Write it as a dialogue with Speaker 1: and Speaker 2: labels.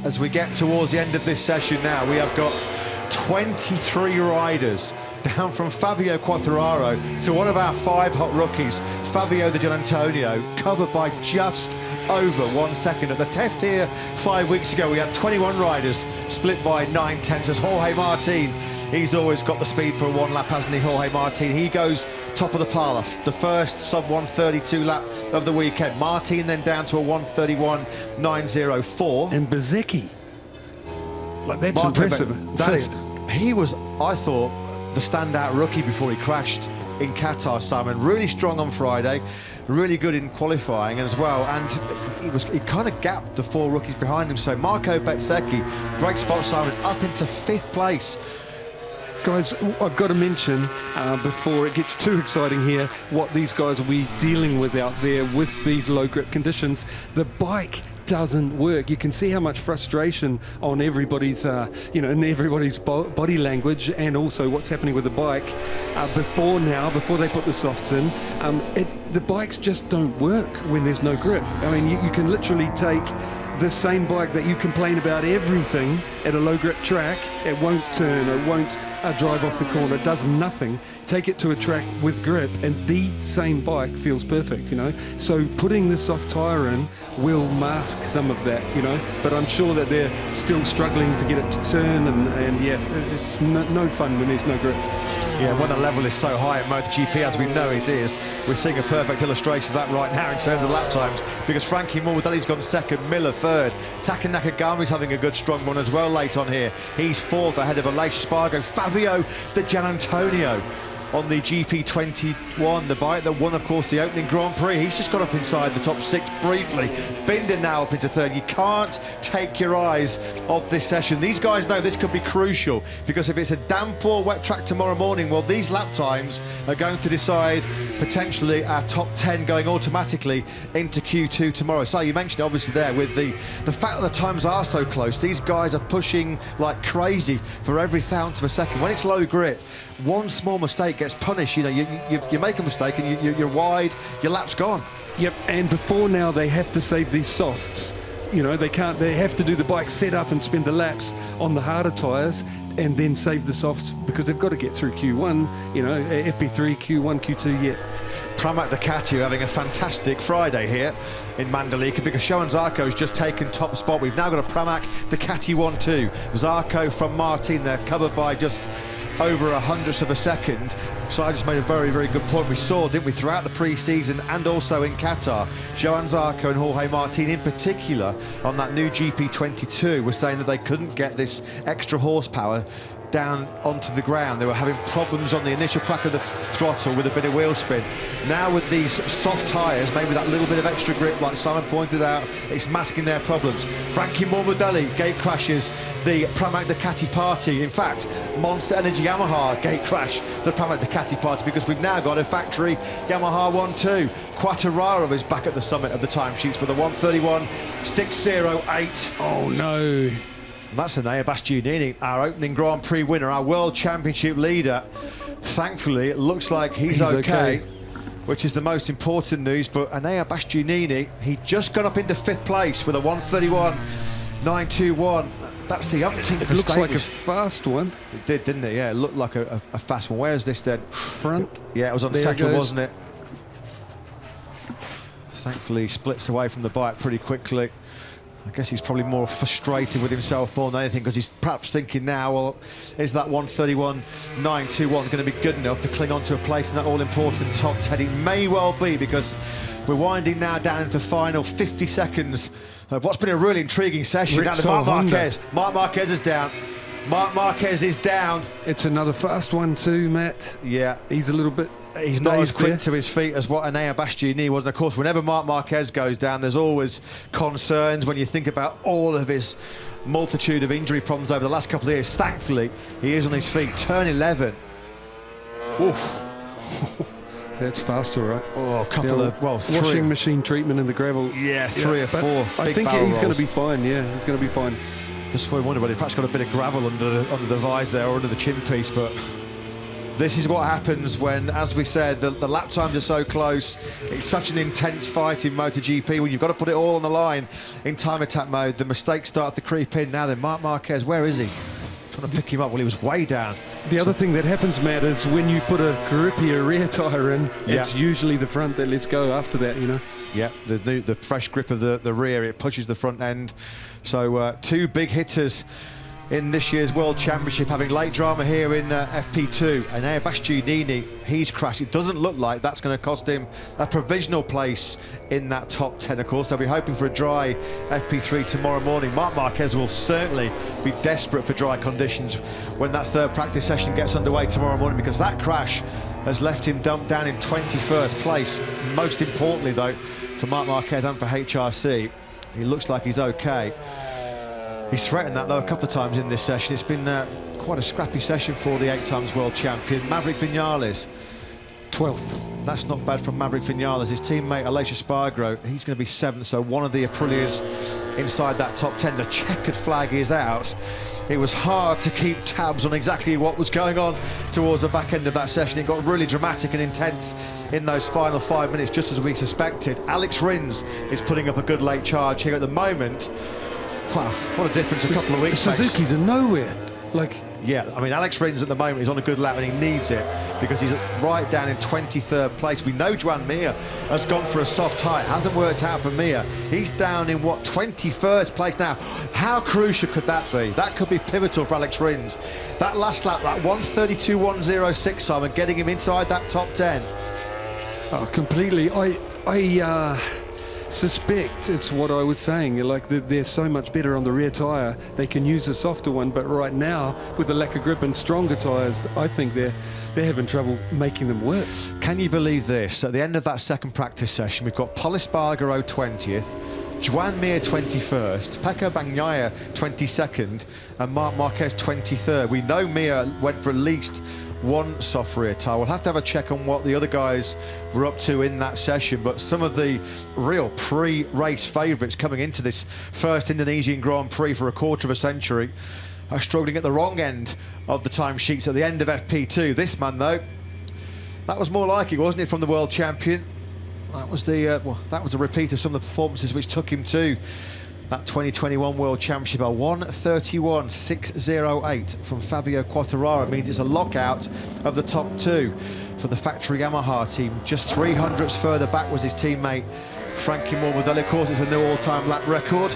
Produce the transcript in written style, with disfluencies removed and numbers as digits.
Speaker 1: as we get towards the end of this session now. We have got 23 riders, down from Fabio Quartararo to one of our 5 hot rookies, Fabio Di Gianantonio, covered by just over 1 second. At the test here 5 weeks ago, we had 21 riders split by 9/10 as Jorge Martin. He's always got the speed for a one lap, hasn't he, Jorge Martin? He goes top of the pile, the first sub-132 lap of the weekend. Martin then down to a 1:31.904.
Speaker 2: And Bezecchi, like, that's
Speaker 1: Marco
Speaker 2: impressive.
Speaker 1: He was, I thought, the standout rookie before he crashed in Qatar, Simon. Really strong on Friday, really good in qualifying as well, and he kind of gapped the 4 rookies behind him. So Marco Bezzecchi, great spot, Simon, up into 5th place.
Speaker 2: Guys, I've got to mention, before it gets too exciting here, what these guys will be dealing with out there with these low grip conditions. The bike doesn't work. You can see how much frustration on everybody's, in everybody's body language, and also what's happening with the bike. Before they put the softs in, the bikes just don't work when there's no grip. I mean, you can literally take the same bike that you complain about everything at a low grip track, it won't turn, it won't drive off the corner, it does nothing. Take it to a track with grip and the same bike feels perfect, So putting the soft tyre in will mask some of that, but I'm sure that they're still struggling to get it to turn, and yeah, it's no fun when there's no grip.
Speaker 1: Yeah, when the level is so high at MotoGP, as we know it is, we're seeing a perfect illustration of that right now in terms of lap times, because Frankie Morbidelli's gone 2nd, Miller 3rd. Taka Nakagami's having a good strong one as well late on here. He's 4th ahead of Aleix Spargo. Fabio Di Gianantonio on the GP21, the bike that won, of course, the opening Grand Prix. He's just got up inside the top 6 briefly. Binder now up into 3rd. You can't take your eyes off this session. These guys know this could be crucial, because if it's a damp or wet track tomorrow morning, well, these lap times are going to decide potentially our top 10 going automatically into Q2 tomorrow. So you mentioned obviously there with the fact that the times are so close, these guys are pushing like crazy for every thousandth of a second. When it's low grip, one small mistake gets punished. You make a mistake and you're wide, your lap's gone.
Speaker 2: Yep, and before now they have to save these softs. They have to do the bike set up and spend the laps on the harder tyres and then save the softs, because they've got to get through Q1, FP3, Q1, Q2 yet.
Speaker 1: Pramac Ducati having a fantastic Friday here in Mandalika, because Shoan Zarco's just taken top spot. We've now got a Pramac Ducati 1-2. Zarco from Martin, they're covered by just over 100th of a second. So I just made a very, very good point. We saw, didn't we, throughout the pre-season and also in Qatar, Joan Zarco and Jorge Martin in particular on that new GP22 were saying that they couldn't get this extra horsepower down onto the ground. They were having problems on the initial crack of the throttle with a bit of wheel spin. Now with these soft tyres, maybe that little bit of extra grip, like Simon pointed out, it's masking their problems. Frankie Morbidelli gate crashes the Pramac Ducati party. In fact, Monster Energy Yamaha gate crash the Pramac Ducati party, because we've now got a factory Yamaha 1-2. Quartararo is back at the summit of the timesheets with a 1:31.608.
Speaker 2: Oh no.
Speaker 1: And that's Enea Bastianini, our opening Grand Prix winner, our World Championship leader. Thankfully, it looks like he's okay, which is the most important news. But Enea Bastianini, he just got up into 5th place with a 1:31.921. That's the umpteenth mistake.
Speaker 2: It looks like a fast one.
Speaker 1: It did, didn't it? Yeah, it looked like a fast one. Where's this then?
Speaker 2: Front.
Speaker 1: Yeah, it was on the second, wasn't it? Thankfully, he splits away from the bike pretty quickly. I guess he's probably more frustrated with himself more than anything, because he's perhaps thinking now, well, is that 1:31.921 going to be good enough to cling on to a place in that all-important top 10? It may well be, because we're winding now down into the final 50 seconds of what's been a really intriguing session. Down to Marc Marquez. Marc Marquez is down. Marc Marquez is down.
Speaker 2: It's another fast one too, Matt.
Speaker 1: Yeah.
Speaker 2: He's a little bit...
Speaker 1: He's not as quick to his feet as what Enea Bastianini was. And of course, whenever Marc Marquez goes down, there's always concerns when you think about all of his multitude of injury problems over the last couple of years. Thankfully, he is on his feet. Turn 11. Oof.
Speaker 2: That's faster, right?
Speaker 1: Oh, a couple of, well, three.
Speaker 2: Washing machine treatment in the gravel.
Speaker 1: Yeah, 3 or 4.
Speaker 2: I think he's going to be fine, yeah. He's going to be fine.
Speaker 1: Just for wonder, but in fact, got a bit of gravel under the vise there, or under the chin piece, but This is what happens when, as we said, the lap times are so close. It's such an intense fight in MotoGP when you've got to put it all on the line in time attack mode. The mistakes start to creep in. Now then, Marc Marquez, where is he? Trying to pick him up. Well, he was way down.
Speaker 2: The other thing that happens, Matt, is when you put a grippier rear tyre in, it's usually the front that lets go after that, you know.
Speaker 1: Yeah, the fresh grip of the rear, it pushes the front end. So two big hitters in this year's World Championship, having late drama here in FP2. And now Bastianini, he's crashed. It doesn't look like that's going to cost him a provisional place in that top 10, of course. They'll be hoping for a dry FP3 tomorrow morning. Marc Marquez will certainly be desperate for dry conditions when that third practice session gets underway tomorrow morning, because that crash has left him dumped down in 21st place. Most importantly, though, for Marc Marquez and for HRC, he looks like he's okay. He's threatened that, though, a couple of times in this session. It's been quite a scrappy session for the 8 times world champion. Maverick Vinales,
Speaker 2: 12th.
Speaker 1: That's not bad from Maverick Vinales. His teammate, Aleix Espargaro, he's going to be 7th, so one of the Aprilias inside that top 10. The checkered flag is out. It was hard to keep tabs on exactly what was going on towards the back end of that session. It got really dramatic and intense in those final 5 minutes, just as we suspected. Alex Rins is putting up a good late charge here at the moment. Wow, what a difference a couple of weeks
Speaker 2: Suzuki's are nowhere. Like,
Speaker 1: yeah, I mean, Alex Rins at the moment is on a good lap, and he needs it because he's right down in 23rd place. We know Joan Mir has gone for a soft tyre. It hasn't worked out for Mir. He's down in, what, 21st place now. How crucial could that be? That could be pivotal for Alex Rins. That last lap, that 1:32.106 time, and getting him inside that top 10.
Speaker 2: oh, completely. I suspect it's what I was saying, like they're so much better on the rear tyre, they can use a softer one, but right now with the lack of grip and stronger tyres, I think they're having trouble making them work.
Speaker 1: Can you believe this? At the end of that second practice session, we've got Pol Espargaro 20th, Joan Mir 21st, Pecco Bagnaia 22nd, and Marc Marquez 23rd. We know Mir went for at least one soft rear tyre. We'll have to have a check on what the other guys were up to in that session, but some of the real pre-race favourites coming into this first Indonesian Grand Prix for a quarter of a century are struggling at the wrong end of the timesheets at the end of FP2. This man, though, that was more like it, wasn't it, from the world champion? That was the that was a repeat of some of the performances which took him to that 2021 World Championship. A 1:31.608 from Fabio Quartararo means it's a lockout of the top 2 for the factory Yamaha team. Just 300ths further back was his teammate Frankie Morbidelli. Of course, it's a new all-time lap record.